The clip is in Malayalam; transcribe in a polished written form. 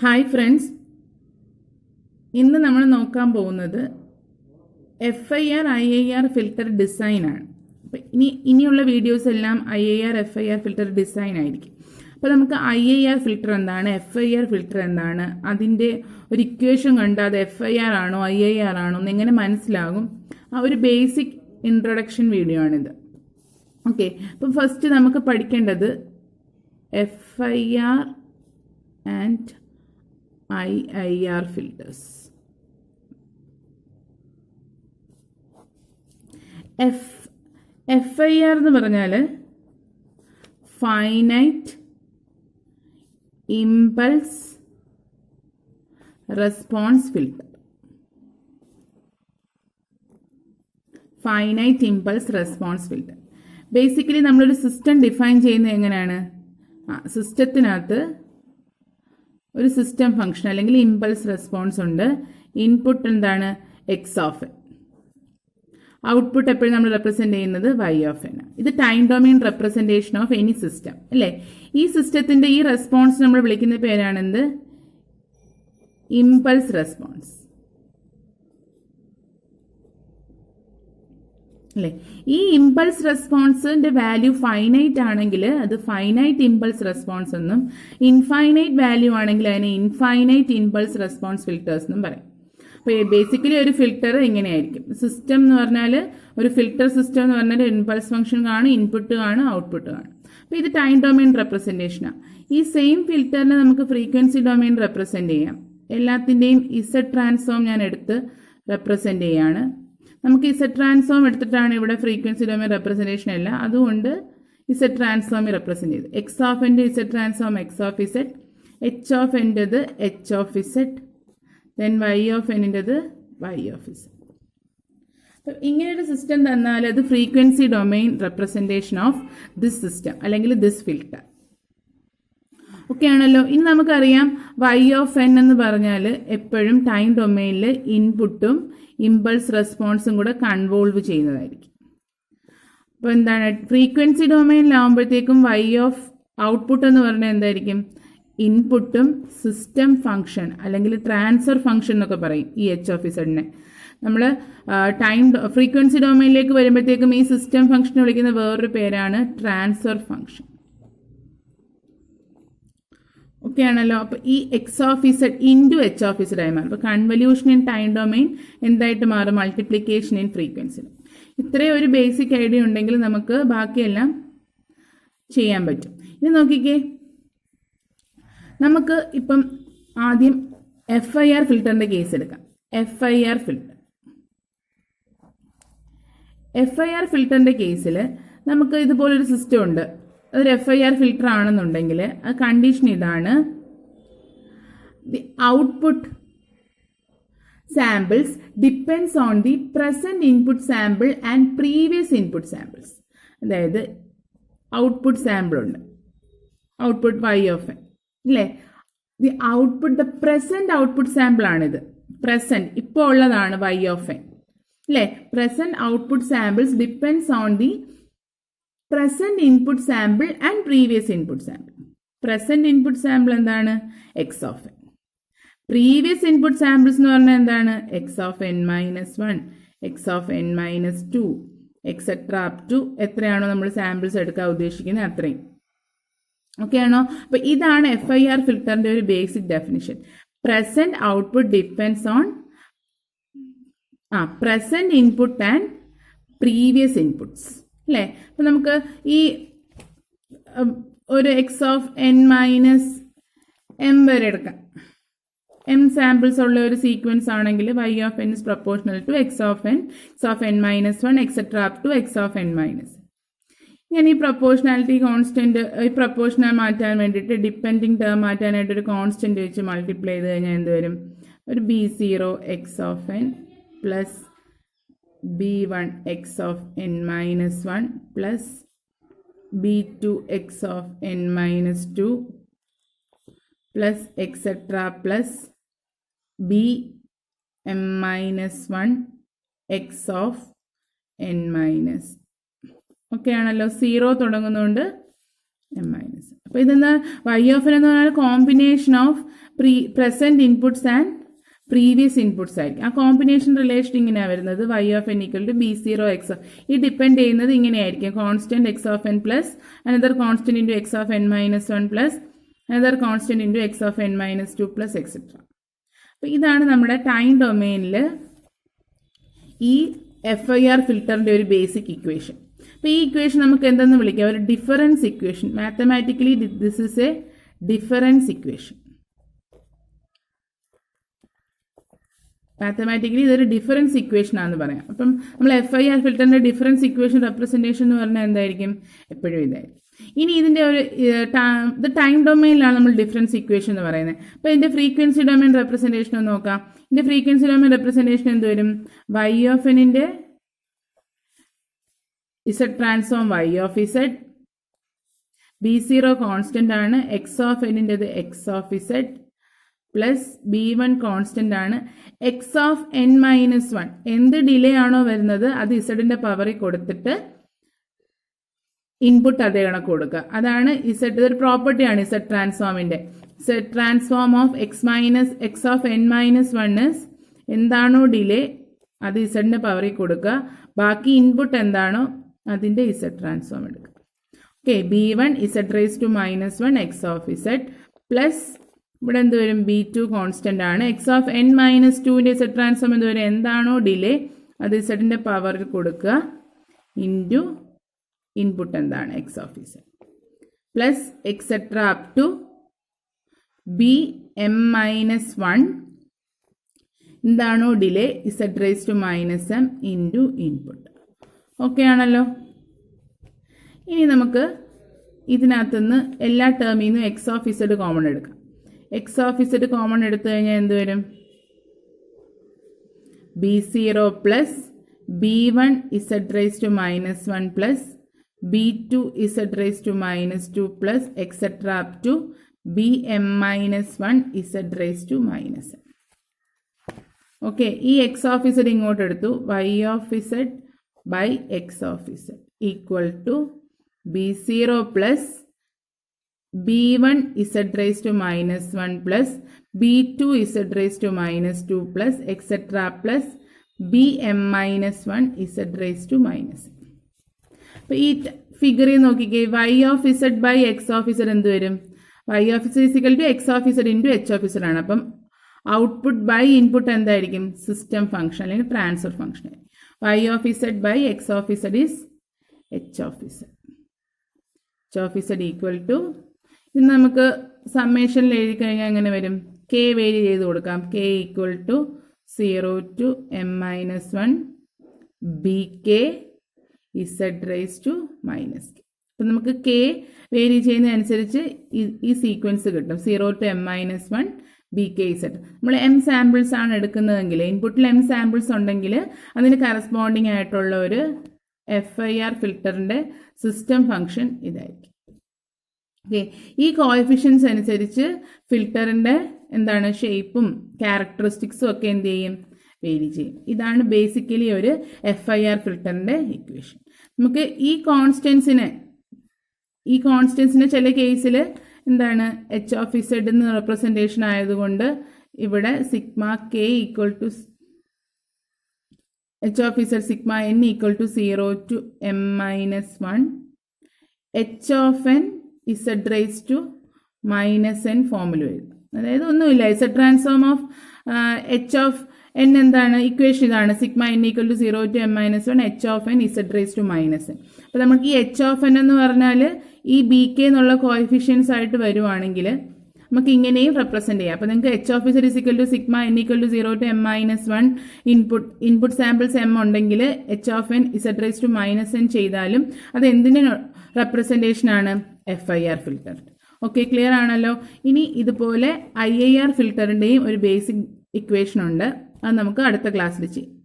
ഹായ് ഫ്രണ്ട്സ്, ഇന്ന് നമ്മൾ നോക്കാൻ പോകുന്നത് FIR IIR ഫിൽറ്റർ ഡിസൈനാണ്. അപ്പം ഇനിയുള്ള വീഡിയോസ് എല്ലാം IIR FIR ഫിൽറ്റർ ഡിസൈൻ ആയിരിക്കും. അപ്പോൾ നമുക്ക് IIR ഫിൽറ്റർ എന്താണ്, FIR ഫിൽറ്റർ എന്താണ്, അതിൻ്റെ ഒരു ഇക്വേഷൻ കണ്ട് അത് FIR ആണോ IIR ആണോ എന്ന് എങ്ങനെ മനസ്സിലാകും, ആ ഒരു ബേസിക് ഇൻട്രൊഡക്ഷൻ വീഡിയോ ആണിത്. ഓക്കെ, അപ്പം ഫസ്റ്റ് നമുക്ക് പഠിക്കേണ്ടത് FIR and IIR filters. FIR എന്ന് പറഞ്ഞാൽ finite impulse response filter. Finite impulse response filter basically നമ്മളൊരു സിസ്റ്റം ഡിഫൈൻ ചെയ്യുന്നത് എങ്ങനെയാണ്, സിസ്റ്റത്തിനകത്ത് ഒരു സിസ്റ്റം ഫംഗ്ഷൻ അല്ലെങ്കിൽ ഇമ്പൾസ് റെസ്പോൺസ് ഉണ്ട്. ഇൻപുട്ട് എന്താണ്, എക്സ് ഓഫ് എൻ. ഔട്ട്പുട്ട് എപ്പോഴും നമ്മൾ റെപ്രസെന്റ് ചെയ്യുന്നത് വൈ ഓഫ് എൻ. ഇത് time domain representation of any system അല്ലേ. ഈ സിസ്റ്റത്തിന്റെ ഈ റെസ്പോൺസ് നമ്മൾ വിളിക്കുന്ന പേരാണെന്ത്, ഇമ്പൾസ് റെസ്പോൺസ് അല്ലേ. ഈ ഇമ്പൾസ് റെസ്പോൺസിന്റെ വാല്യൂ ഫൈനൈറ്റ് ആണെങ്കിൽ അത് ഫൈനൈറ്റ് ഇമ്പൾസ് റെസ്പോൺസ് എന്നും, ഇൻഫൈനൈറ്റ് വാല്യൂ ആണെങ്കിൽ അതിനെ ഇൻഫൈനൈറ്റ് ഇമ്പൾസ് റെസ്പോൺസ് ഫിൽറ്റേഴ്സ് എന്നും പറയും. അപ്പോൾ ബേസിക്കലി ഒരു ഫിൽറ്റർ ഇങ്ങനെയായിരിക്കും. സിസ്റ്റം എന്ന് പറഞ്ഞാൽ, ഒരു ഫിൽറ്റർ സിസ്റ്റം എന്ന് പറഞ്ഞാൽ ഇമ്പൾസ് ഫംഗ്ഷൻ കാണും, ഇൻപുട്ട് കാണും, ഔട്ട്പുട്ട് കാണും. അപ്പോൾ ഇത് ടൈം ഡൊമെയിൻ റെപ്രസെന്റേഷനാണ്. ഈ സെയിം ഫിൽറ്ററിനെ നമുക്ക് ഫ്രീക്വൻസി ഡൊമെയിൻ റെപ്രസെന്റ് ചെയ്യാം. എല്ലാത്തിൻ്റെയും ഇസഡ് ട്രാൻസ്ഫോം ഞാൻ എടുത്ത് റെപ്രസെന്റ് ചെയ്യാണ്. നമുക്ക് ഇസഡ് ട്രാൻസ്ഫോം എടുത്തിട്ടാണ് ഇവിടെ ഫ്രീക്വൻസി ഡൊമെയിൻ റെപ്രസെന്റേഷൻ അല്ല, അതുകൊണ്ട് ഇസഡ് ട്രാൻസ്ഫോം റെപ്രസെന്റ് ചെയ്ത് എക്സ് ഓഫ് എൻ്റെ Z transform X of Z, H of എൻ്റെത് H of Z, then Y of എന്നിൻ്റെത് വൈ ഓഫ് ഇസഡ്. അപ്പം ഇങ്ങനെയൊരു സിസ്റ്റം തന്നാൽ അത് frequency domain representation of this system അല്ലെങ്കിൽ ദിസ് ഫിൽറ്റർ. ഓക്കെ ആണല്ലോ. ഇനി നമുക്കറിയാം വൈ ഓഫ് എൻ എന്ന് പറഞ്ഞാൽ എപ്പോഴും ടൈം ഡൊമെയിനിൽ ഇൻപുട്ടും ഇമ്പൾസ് റെസ്പോൺസും കൂടെ കൺവോൾവ് ചെയ്യുന്നതായിരിക്കും. അപ്പോൾ എന്താണ്, ഫ്രീക്വൻസി ഡൊമെയിനിലാവുമ്പോഴത്തേക്കും വൈ ഓഫ് ഔട്ട്പുട്ട് എന്ന് പറഞ്ഞാൽ എന്തായിരിക്കും, ഇൻപുട്ടും സിസ്റ്റം ഫംഗ്ഷൻ അല്ലെങ്കിൽ ട്രാൻസ്ഫർ ഫംഗ്ഷൻ എന്നൊക്കെ പറയും ഈ എച്ച് ഓഫ് ഇസഡിനെ. നമ്മൾ ഫ്രീക്വൻസി ഡൊമെയിനിലേക്ക് വരുമ്പോഴത്തേക്കും ഈ സിസ്റ്റം ഫംഗ്ഷനെ വിളിക്കുന്ന വേറൊരു പേരാണ് ട്രാൻസ്ഫർ ഫംഗ്ഷൻ. ഓക്കെ ആണല്ലോ. അപ്പോൾ ഈ X of Z into H of Z ആയി മാറും. അപ്പോൾ കൺവല്യൂഷൻ ഇൻ ടൈം ഡൊമെയിൻ എന്തായിട്ട് മാറും, മൾട്ടിപ്ലിക്കേഷൻ ഇൻ ഫ്രീക്വൻസി. ഇത്രയും ഒരു ബേസിക് ഐഡിയ ഉണ്ടെങ്കിൽ നമുക്ക് ബാക്കിയെല്ലാം ചെയ്യാൻ പറ്റും. ഇനി നോക്കിക്കേ, നമുക്ക് ഇപ്പം ആദ്യം FIR ഫിൽറ്ററിൻ്റെ കേസ് എടുക്കാം. FIR ഫിൽറ്ററിൻ്റെ കേസിൽ നമുക്ക് ഇതുപോലൊരു സിസ്റ്റം ഉണ്ട്. അതൊരു FIR ഫിൽറ്റർ ആണെന്നുണ്ടെങ്കിൽ ആ കണ്ടീഷൻ ഇതാണ്, the output samples depends on the present input sample and previous input samples. അതായത് ഔട്ട്പുട്ട് സാമ്പിൾ ഉണ്ട്, ഔട്ട്പുട്ട് വൈ ഓഫ് എൻ അല്ലേ. The output, the present output sample ആണിത്. പ്രസന്റ് ഇപ്പോൾ ഉള്ളതാണ് വൈ ഓഫ് എൻ അല്ലേ. Present output samples depends on the present input sample and previous input sample. Present input sample എന്താണ്, X of N. Previous input samples എന്ന് പറഞ്ഞാൽ എന്താണ്, X of N minus 1, x of N minus 2, etcetera up to എത്രയാണോ നമ്മൾ സാമ്പിൾസ് എടുക്കാൻ ഉദ്ദേശിക്കുന്നത് അത്രയും. ഓക്കെ ആണോ. അപ്പോൾ ഇതാണ് FIR ഫിൽറ്ററിന്റെ ഒരു basic definition. Present output depends on present input and previous inputs അല്ലേ. അപ്പം നമുക്ക് ഈ ഒരു x of N minus m വരെ എടുക്കാം. എം സാമ്പിൾസ് ഉള്ള ഒരു സീക്വൻസ് ആണെങ്കിൽ y of n is proportional to x of N minus 1 etcetera up to x of N minus. ഞാൻ ഈ പ്രൊപ്പോർഷണാലിറ്റി കോൺസ്റ്റന്റ്, ഈ പ്രൊപ്പോർഷണൽ മാറ്റാൻ വേണ്ടിയിട്ട് ഡിപ്പെൻഡിങ് ടേം മാറ്റാനായിട്ട് ഒരു കോൺസ്റ്റന്റ് വെച്ച് മൾട്ടിപ്ലൈ ചെയ്ത് കഴിഞ്ഞാൽ എന്ത് വരും, ഒരു B0 X of N plus B1 X of N minus 1 plus B2 X of N minus 2 plus etcetera plus BM minus 1 x of N minus. Okay ആണല്ലോ. 0 തുടങ്ങുന്നതുകൊണ്ട് M-. അപ്പോൾ ഇതെന്താ y ഓഫ് n എന്ന് പറഞ്ഞാൽ combination of present inputs and previous inputs ആയിരിക്കും. ആ കോമ്പിനേഷൻ റിലേഷൻ ഇങ്ങനെയാണ് വരുന്നത്. y of n equal to b0 x. ഈ ഡിപ്പെൻഡ് ചെയ്യുന്നത് ഇങ്ങനെയായിരിക്കും. Constant x of n plus another constant into x of n minus 1 plus another constant into x of n minus 2 plus etcetera. അപ്പോൾ ഇതാണ് നമ്മുടെ ടൈം ഡൊമെയിനിൽ ഈ FIR ഫിൽറ്ററിൻ്റെ ഒരു ബേസിക് ഇക്വേഷൻ. അപ്പോൾ ഈ ഇക്വേഷൻ നമുക്ക് എന്തെന്ന് വിളിക്കാം? ഒരു difference equation. Mathematically this is A difference equation. Mathematically ഇതൊരു ഡിഫറൻസ് ഇക്വേഷൻ ആണെന്ന് പറയാം. അപ്പം നമ്മൾ FIR ഫിൽറ്ററിൻ്റെ ഡിഫറൻസ് ഇക്വേഷൻ റെപ്രസെൻറ്റേഷൻ എന്ന് പറഞ്ഞാൽ എന്തായിരിക്കും? എപ്പോഴും ഇതായിരിക്കും. ഇനി ഇതിൻ്റെ ഒരു ഇത് ടൈം ഡൊമെയിനിലാണ് നമ്മൾ ഡിഫറൻസ് ഇക്വേഷൻ എന്ന് പറയുന്നത്. അപ്പോൾ ഇതിൻ്റെ ഫ്രീക്വൻസി ഡൊമെയിൻ റെപ്രസെൻറ്റേഷൻ ഒന്ന് നോക്കാം. ഇതിൻ്റെ ഫ്രീക്വൻസി ഡൊമെയിൻ റെപ്രസെൻറ്റേഷൻ എന്ത് വരും? y ഓഫ് എന്നിൻ്റെ z transform y of z, b0 constant ആണ്, x ഓഫ് എന്നിൻ്റെത് x of z plus b1 constant ആണ്, x ഓഫ് n മൈനസ് 1 എന്ത് ഡിലേ ആണോ വരുന്നത് അത് ഇസഡിന്റെ പവറിൽ കൊടുത്തിട്ട് ഇൻപുട്ട് അതേ കണക്ക് കൊടുക്കുക. അതാണ് ഇസഡ്, ഇതൊരു പ്രോപ്പർട്ടിയാണ് ഇസഡ് ട്രാൻസ്ഫോമിന്റെ. Z transform of x of n minus 1 എന്താണോ ഡിലേ അത് ഇസഡിന്റെ പവറിൽ കൊടുക്കുക. ബാക്കി ഇൻപുട്ട് എന്താണോ അതിന്റെ ഇസഡ് ട്രാൻസ്ഫോം എടുക്കുക. Okay, b1 z raise to minus 1 x of z plus ഇവിടെ എന്ത് വരും? b2 കോൺസ്റ്റന്റ് ആണ്. x ഓഫ് n മൈനസ് 2ന്റെ z ട്രാൻസ്ഫോം എന്ത് വരും? എന്താണോ ഡിലേ അത് ഇസഡിന്റെ പവറിൽ കൊടുക്കുക ഇൻറ്റു ഇൻപുട്ട് എന്താണ്? x of z plus etcetera up to bm minus 1 എന്താണോ delay z raise to minus m into input. Okay ആണല്ലോ. ഇനി നമുക്ക് ഇതിനകത്തുനിന്ന് എല്ലാ ടേമിൽ നിന്നും x ഓഫ് z കോമൺ എടുക്കാം. x ഓഫ് z കോമൺ എടുത്തു കഴിഞ്ഞാൽ എന്ത് വരും? b0 plus b1 z raise to minus 1 plus b2 z raise to minus 2 plus etcetera up to bm minus 1 z raise to minus m. Okay, ഈ x ഓഫ് z ഇങ്ങോട്ട് എടുത്തു. y of z by x of z equal to b0 plus b1 z raise to minus 1 plus b2 z raise to minus 2 plus etcetera plus bm minus 1 z raise to minus. അപ്പോൾ ഈ ഫിഗറിൽ നോക്കിക്കേ, y of z by x of z എന്ത് വരും? y of z equal to x of z into h of z ആണ്. അപ്പം ഔട്ട്പുട്ട് ബൈ ഇൻപുട്ട് എന്തായിരിക്കും? സിസ്റ്റം ഫംഗ്ഷൻ അല്ലെങ്കിൽ transfer function. y of z by x of z is h of z. h of z equal to ഇത് നമുക്ക് സമ്മേഷനിൽ എഴുതി കഴിഞ്ഞാൽ എങ്ങനെ വരും? k വേരി ചെയ്ത് കൊടുക്കാം. k equal to 0 to m minus 1 bk z raise to minus k. അപ്പം നമുക്ക് k വേരി ചെയ്യുന്നതനുസരിച്ച് ഈ സീക്വൻസ് കിട്ടും. 0 to m minus 1 bk z. നമ്മൾ m സാമ്പിൾസ് ആണ് എടുക്കുന്നതെങ്കിൽ, ഇൻപുട്ടിൽ m സാമ്പിൾസ് ഉണ്ടെങ്കിൽ അതിന് കറസ്പോണ്ടിങ് ആയിട്ടുള്ള ഒരു FIR ഫിൽറ്ററിന്റെ സിസ്റ്റം ഫംഗ്ഷൻ ഇതായിരിക്കും. ഓക്കെ, ഈ കോഎഫിഷ്യൻസ് അനുസരിച്ച് ഫിൽറ്ററിന്റെ എന്താണ് ഷേപ്പും ക്യാരക്ടറിസ്റ്റിക്സും ഒക്കെ എന്ത് ചെയ്യും? വേരി ചെയ്യും. ഇതാണ് ബേസിക്കലി ഒരു FIR ഫിൽറ്ററിന്റെ ഇക്വേഷൻ. നമുക്ക് ഈ കോൺസ്റ്റൻസിനെ ചില കേസിൽ എന്താണ് h ഓഫ് z എന്ന് റെപ്രസെൻറ്റേഷൻ ആയതുകൊണ്ട് ഇവിടെ sigma k equal to h of z sigma n equal to 0 to m minus 1 h of n z raise to minus n ഫോമിൽ വരും. അതായത് ഒന്നുമില്ല, z transform of h of n എന്താണ്? ഇക്വേഷൻ ഇതാണ്, sigma n equal to 0 to m minus 1 h of n z raise to minus n. അപ്പോൾ നമുക്ക് ഈ h ഓഫ് n എന്ന് പറഞ്ഞാൽ ഈ bk എന്നുള്ള കോഎഫിഷ്യൻസ് ആയിട്ട് വരുവാണെങ്കിൽ നമുക്ക് ഇങ്ങനെയും റെപ്രസെന്റ് ചെയ്യാം. അപ്പോൾ നിങ്ങൾക്ക് h of z equal to sigma n equal to 0 to m minus 1 input samples m ഉണ്ടെങ്കിൽ h of n z raise to minus n ചെയ്താലും അത് എന്തിൻ്റെ റെപ്രസെൻറ്റേഷൻ ആണ്? FIR filter. ഓക്കെ, ക്ലിയർ ആണല്ലോ. ഇനി ഇതുപോലെ IIR ഫിൽറ്ററിൻ്റെയും ഒരു ബേസിക് ഇക്വേഷൻ ഉണ്ട്. അത് നമുക്ക് അടുത്ത ക്ലാസ്സിൽ ചെയ്യാം.